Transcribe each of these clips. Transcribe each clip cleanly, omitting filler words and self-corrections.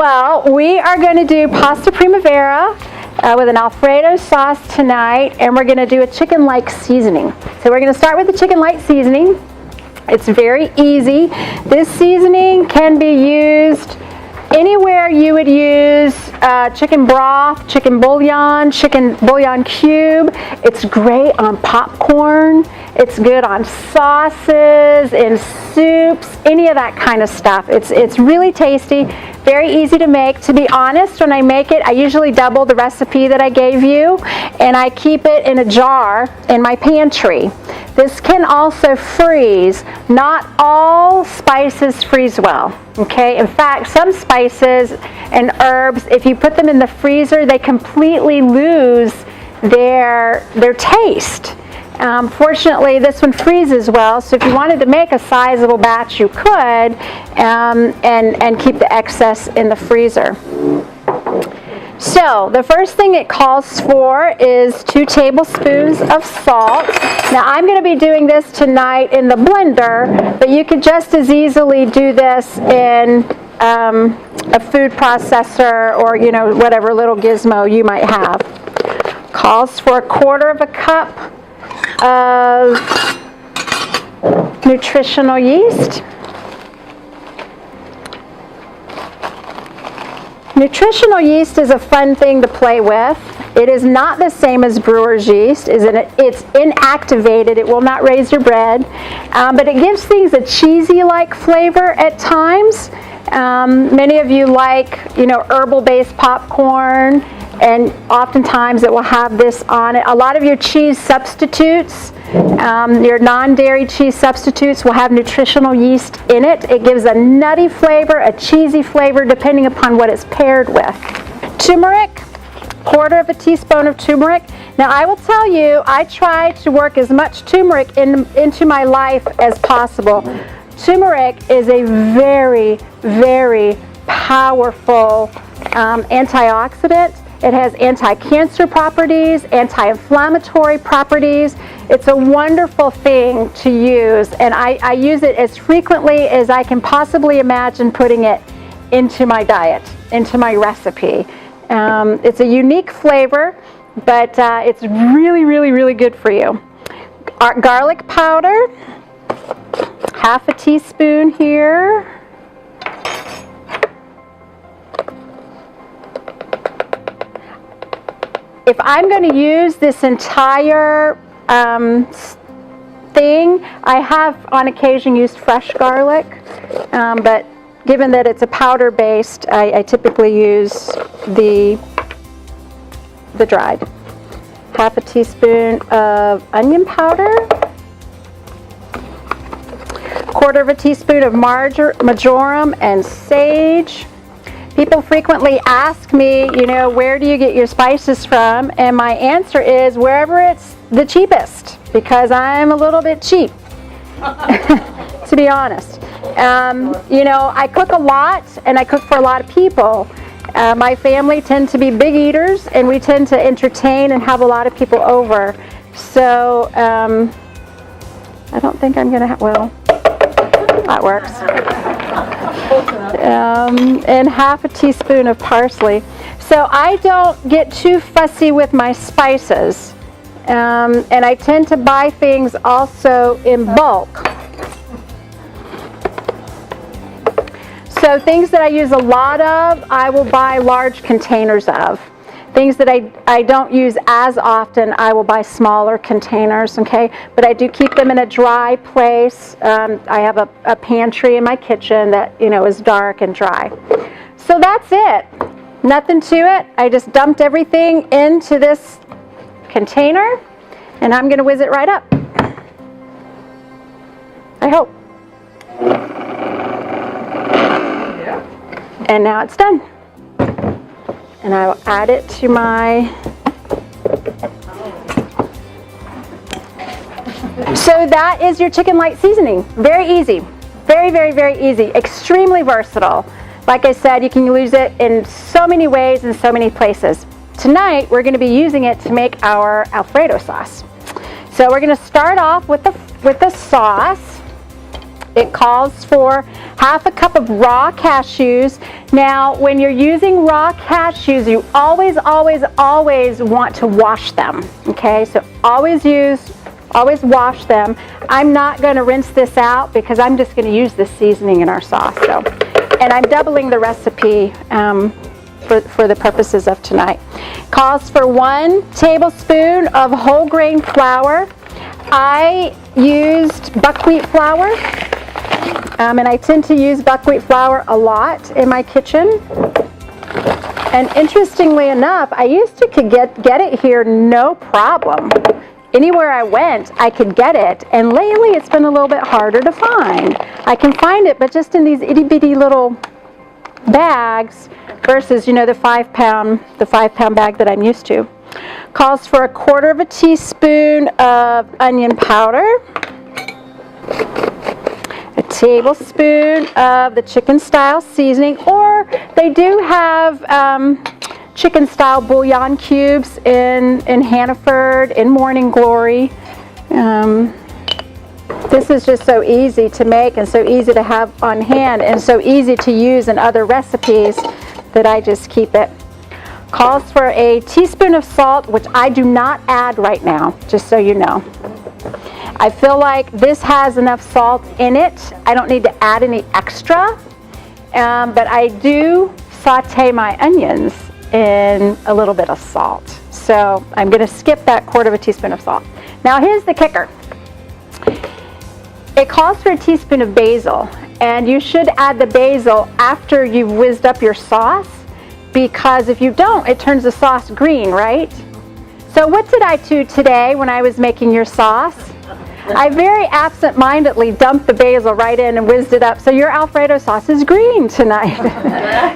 Well, we are going to do pasta primavera with an Alfredo sauce tonight, and we're going to do a chicken light seasoning. So we're going to start with the chicken light seasoning. It's very easy. This seasoning can be used anywhere you would use chicken broth, chicken bouillon cube. It's great on popcorn. It's good on sauces, in soups, any of that kind of stuff. It's really tasty, very easy to make. To be honest, when I make it, I usually double the recipe that I gave you, and I keep it in a jar in my pantry. This can also freeze. Not all spices freeze well, okay? In fact, some spices and herbs, if you put them in the freezer, they completely lose their taste. Fortunately, this one freezes well, so if you wanted to make a sizable batch, you could, and keep the excess in the freezer. So, the first thing it calls for is 2 tablespoons of salt. Now, I'm going to be doing this tonight in the blender, but you could just as easily do this in a food processor or, whatever little gizmo you might have. Calls for 1/4 cup of nutritional yeast. Nutritional yeast is a fun thing to play with. It is not the same as brewer's yeast. It's inactivated. It will not raise your bread. But it gives things a cheesy-like flavor at times. Many of you like, herbal-based popcorn, and oftentimes it will have this on it. A lot of your cheese substitutes, your non-dairy cheese substitutes will have nutritional yeast in it. It gives a nutty flavor, a cheesy flavor, depending upon what it's paired with. Turmeric, 1/4 teaspoon of turmeric. Now I will tell you, I try to work as much turmeric into my life as possible. Turmeric is a very, very powerful antioxidant. It has anti-cancer properties, anti-inflammatory properties. It's a wonderful thing to use, and I use it as frequently as I can possibly imagine putting it into my diet, into my recipe. It's a unique flavor, but it's really, really, really good for you. Garlic powder, 1/2 teaspoon here. If I'm going to use this entire thing, I have on occasion used fresh garlic, but given that it's a powder based, I typically use the dried. 1/2 teaspoon of onion powder, 1/4 teaspoon of marjoram and sage. People frequently ask me, where do you get your spices from? And my answer is wherever it's the cheapest, because I'm a little bit cheap, to be honest. I cook a lot, and I cook for a lot of people. My family tend to be big eaters, and we tend to entertain and have a lot of people over. So, I don't think I'm going to have, well, that works. And 1/2 teaspoon of parsley. So I don't get too fussy with my spices, and I tend to buy things also in bulk. So things that I use a lot of, I will buy large containers of. Things that I don't use as often, I will buy smaller containers, okay? But I do keep them in a dry place. I have a pantry in my kitchen that, is dark and dry. So that's it. Nothing to it. I just dumped everything into this container, and I'm going to whiz it right up. I hope. And now it's done. And I will add it to my... So that is your chicken light seasoning. Very easy. Very, very, very easy. Extremely versatile. Like I said, you can use it in so many ways in so many places. Tonight, we're going to be using it to make our Alfredo sauce. So we're going to start off with the sauce. It calls for half a cup of raw cashews. Now, when you're using raw cashews, you always, always, always want to wash them, okay? So always wash them. I'm not going to rinse this out because I'm just going to use this seasoning in our sauce. So, and I'm doubling the recipe for the purposes of tonight. Calls for 1 tablespoon of whole grain flour. I used buckwheat flour. And I tend to use buckwheat flour a lot in my kitchen. And interestingly enough, I used to could get it here no problem. Anywhere I went, I could get it. And lately, it's been a little bit harder to find. I can find it, but just in these itty-bitty little bags versus, you know, the 5-pound bag that I'm used to. Calls for 1/4 teaspoon of onion powder. A tablespoon of the chicken style seasoning, or they do have chicken style bouillon cubes in Hannaford, in Morning Glory. This is just so easy to make and so easy to have on hand and so easy to use in other recipes that I just keep it. Calls for a teaspoon of salt, which I do not add right now, just so you know. I feel like this has enough salt in it. I don't need to add any extra, but I do saute my onions in a little bit of salt. So I'm going to skip that 1/4 teaspoon of salt. Now here's the kicker. It calls for a teaspoon of basil, and you should add the basil after you've whizzed up your sauce, because if you don't, it turns the sauce green, right? So what did I do today when I was making your sauce? I very absent-mindedly dumped the basil right in and whizzed it up. So your Alfredo sauce is green tonight.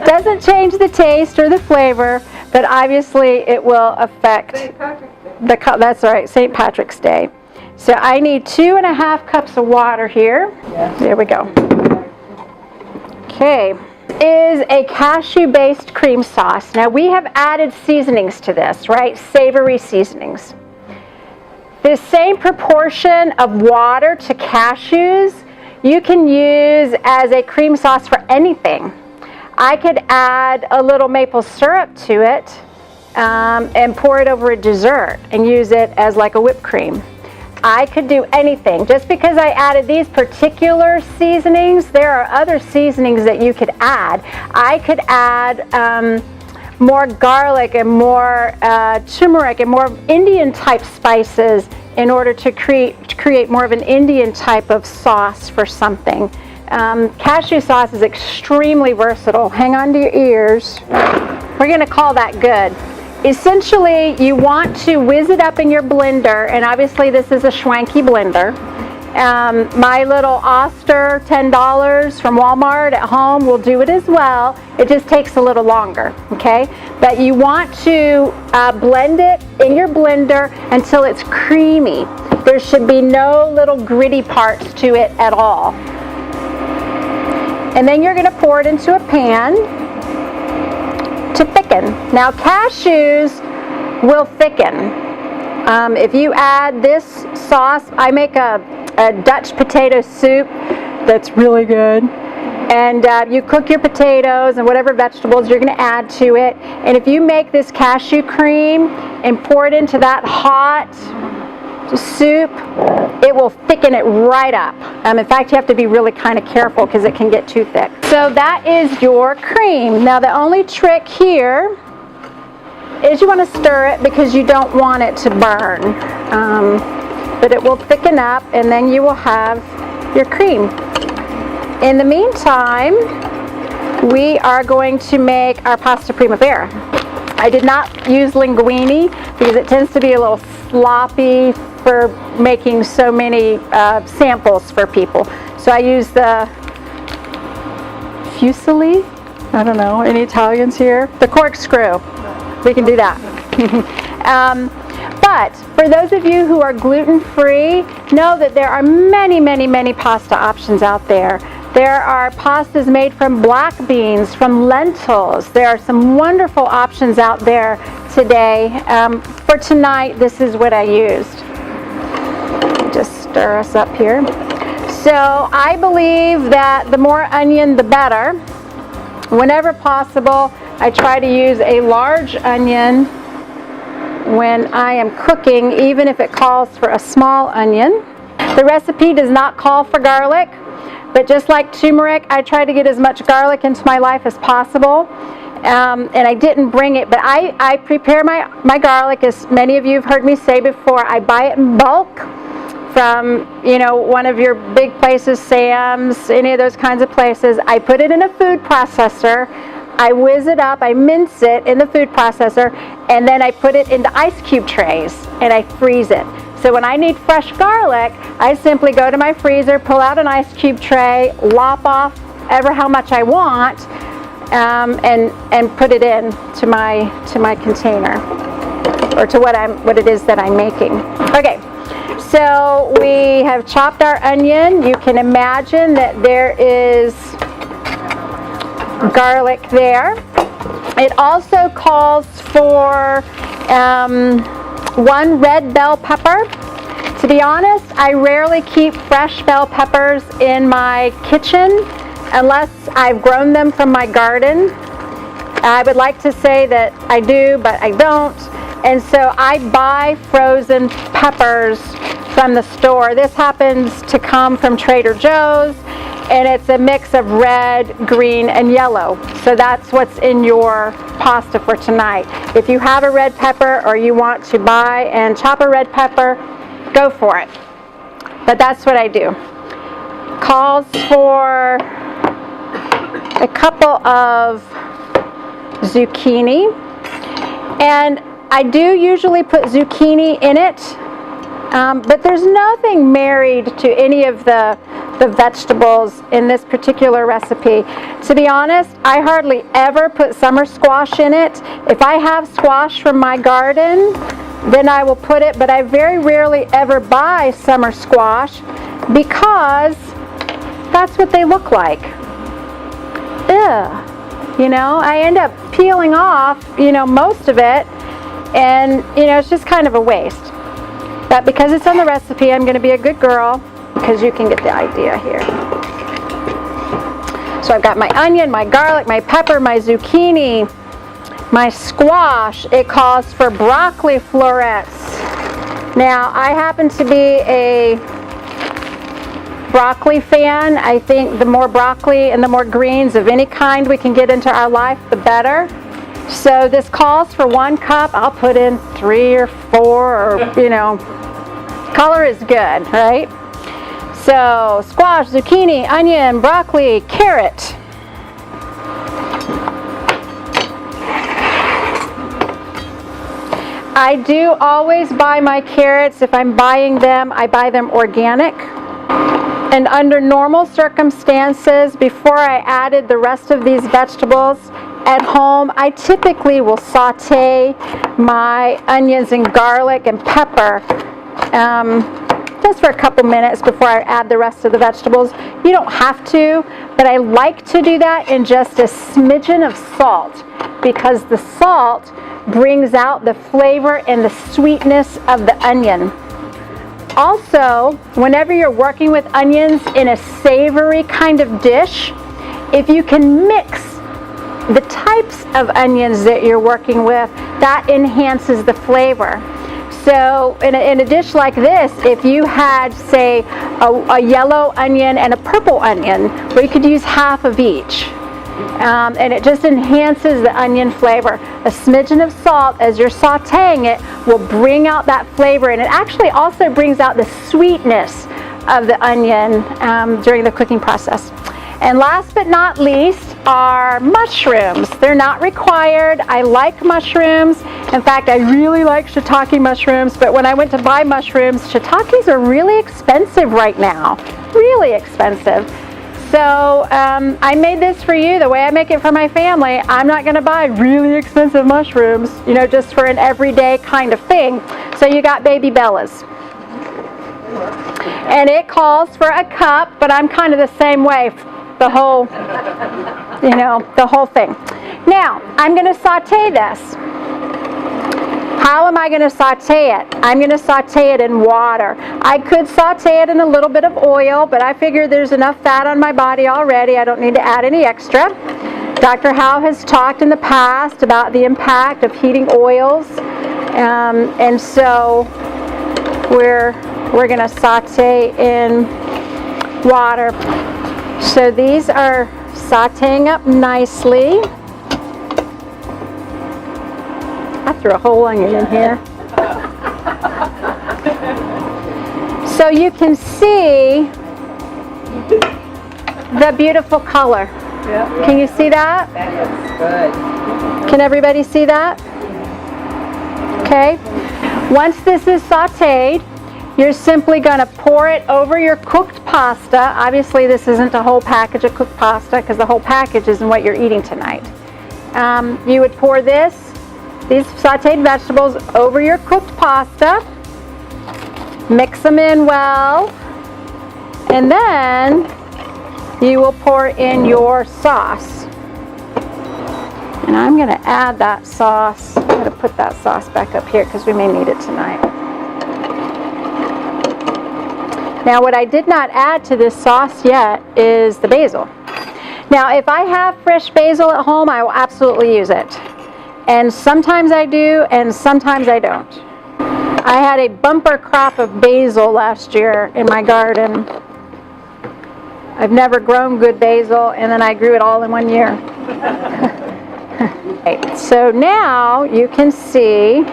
Doesn't change the taste or the flavor, but obviously it will affect that's right, St. Patrick's Day. So I need 2.5 cups of water here. There we go. Okay. Is a cashew-based cream sauce. Now we have added seasonings to this, right? Savory seasonings. The same proportion of water to cashews you can use as a cream sauce for anything. I could add a little maple syrup to it and pour it over a dessert and use it as like a whipped cream. I could do anything. Just because I added these particular seasonings, there are other seasonings that you could add. I could add more garlic and more turmeric and more Indian type spices in order to create more of an Indian type of sauce for something. Cashew sauce is extremely versatile. Hang on to your ears. We're going to call that good. Essentially, you want to whiz it up in your blender, and obviously this is a Schwanky blender. My little Oster $10 from Walmart at home will do it as well. It just takes a little longer, okay? But you want to blend it in your blender until it's creamy. There should be no little gritty parts to it at all. And then you're going to pour it into a pan to thicken. Now cashews will thicken. If you add this sauce, I make a Dutch potato soup that's really good. And you cook your potatoes and whatever vegetables you're going to add to it. And if you make this cashew cream and pour it into that hot soup, it will thicken it right up. In fact, you have to be really kind of careful because it can get too thick. So that is your cream. Now the only trick here is you want to stir it because you don't want it to burn. But it will thicken up and then you will have your cream. In the meantime, we are going to make our pasta Primavera. I did not use linguine because it tends to be a little sloppy for making so many samples for people. So I use the fusilli. I don't know, any Italians here? The corkscrew. We can do that. But for those of you who are gluten-free, know that there are many, many, many pasta options out there. There are pastas made from black beans, from lentils. There are some wonderful options out there today. For tonight, this is what I used. Just stir us up here. So I believe that the more onion, the better. Whenever possible, I try to use a large onion when I am cooking, even if it calls for a small onion. The recipe does not call for garlic, but just like turmeric, I try to get as much garlic into my life as possible. And I didn't bring it, but I prepare my garlic, as many of you have heard me say before. I buy it in bulk from, one of your big places, Sam's, any of those kinds of places. I put it in a food processor. I whiz it up, I mince it in the food processor, and then I put it into ice cube trays, and I freeze it. So when I need fresh garlic, I simply go to my freezer, pull out an ice cube tray, lop off ever how much I want, and put it in to my container, or to what it is that I'm making. Okay, so we have chopped our onion. You can imagine that there is garlic there. It also calls for 1 red bell pepper. To be honest, I rarely keep fresh bell peppers in my kitchen unless I've grown them from my garden. I would like to say that I do, but I don't. And so I buy frozen peppers from the store. This happens to come from Trader Joe's, and it's a mix of red, green, and yellow. So that's what's in your pasta for tonight. If you have a red pepper, or you want to buy and chop a red pepper, go for it. But that's what I do. Calls for a couple of zucchini, and I do usually put zucchini in it, but there's nothing married to any of the vegetables in this particular recipe. To be honest, I hardly ever put summer squash in it. If I have squash from my garden, then I will put it, but I very rarely ever buy summer squash because that's what they look like. Ugh. I end up peeling off, most of it, and, it's just kind of a waste. But because it's on the recipe, I'm going to be a good girl, because you can get the idea here. So I've got my onion, my garlic, my pepper, my zucchini, my squash. It calls for broccoli florets. Now, I happen to be a broccoli fan. I think the more broccoli and the more greens of any kind we can get into our life, the better. So this calls for 1 cup. I'll put in 3 or 4, or, color is good, right? So squash, zucchini, onion, broccoli, carrot. I do always buy my carrots. If I'm buying them, I buy them organic. And under normal circumstances, before I added the rest of these vegetables at home, I typically will saute my onions and garlic and pepper just for a couple minutes before I add the rest of the vegetables. You don't have to, but I like to do that in just a smidgen of salt, because the salt brings out the flavor and the sweetness of the onion. Also, whenever you're working with onions in a savory kind of dish, if you can mix the types of onions that you're working with, that enhances the flavor. So in a dish like this, if you had, say, a yellow onion and a purple onion, well, you could use half of each. And it just enhances the onion flavor. A smidgen of salt as you're sauteing it will bring out that flavor, and it actually also brings out the sweetness of the onion during the cooking process. And last but not least are mushrooms. They're not required. I like mushrooms. In fact, I really like shiitake mushrooms, but when I went to buy mushrooms, shiitakes are really expensive right now. Really expensive. So I made this for you the way I make it for my family. I'm not going to buy really expensive mushrooms, just for an everyday kind of thing. So you got baby Bellas. And it calls for a cup, but I'm kind of the same way. The whole thing. Now, I'm going to saute this. How am I going to saute it? I'm going to saute it in water. I could saute it in a little bit of oil, but I figure there's enough fat on my body already. I don't need to add any extra. Dr. Howe has talked in the past about the impact of heating oils, and so we're going to saute in water. So these are sauteing up nicely. I threw a whole onion in here. So you can see the beautiful color. Yeah. Can you see that? That looks good. Can everybody see that? Okay. Once this is sauteed, you're simply going to pour it over your cooked pasta. Obviously, this isn't a whole package of cooked pasta because the whole package isn't what you're eating tonight. You would pour these sauteed vegetables over your cooked pasta, mix them in well, and then you will pour in your sauce. And I'm going to add that sauce. I'm going to put that sauce back up here because we may need it tonight. Now, what I did not add to this sauce yet is the basil. Now, if I have fresh basil at home, I will absolutely use it. And sometimes I do, and sometimes I don't. I had a bumper crop of basil last year in my garden. I've never grown good basil, and then I grew it all in 1 year. Okay, so now you can see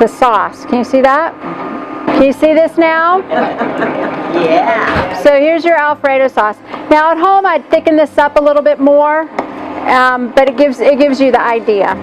the sauce. Can you see that? Can you see this now? Yeah. So here's your Alfredo sauce. Now at home I'd thicken this up a little bit more, but it gives you the idea.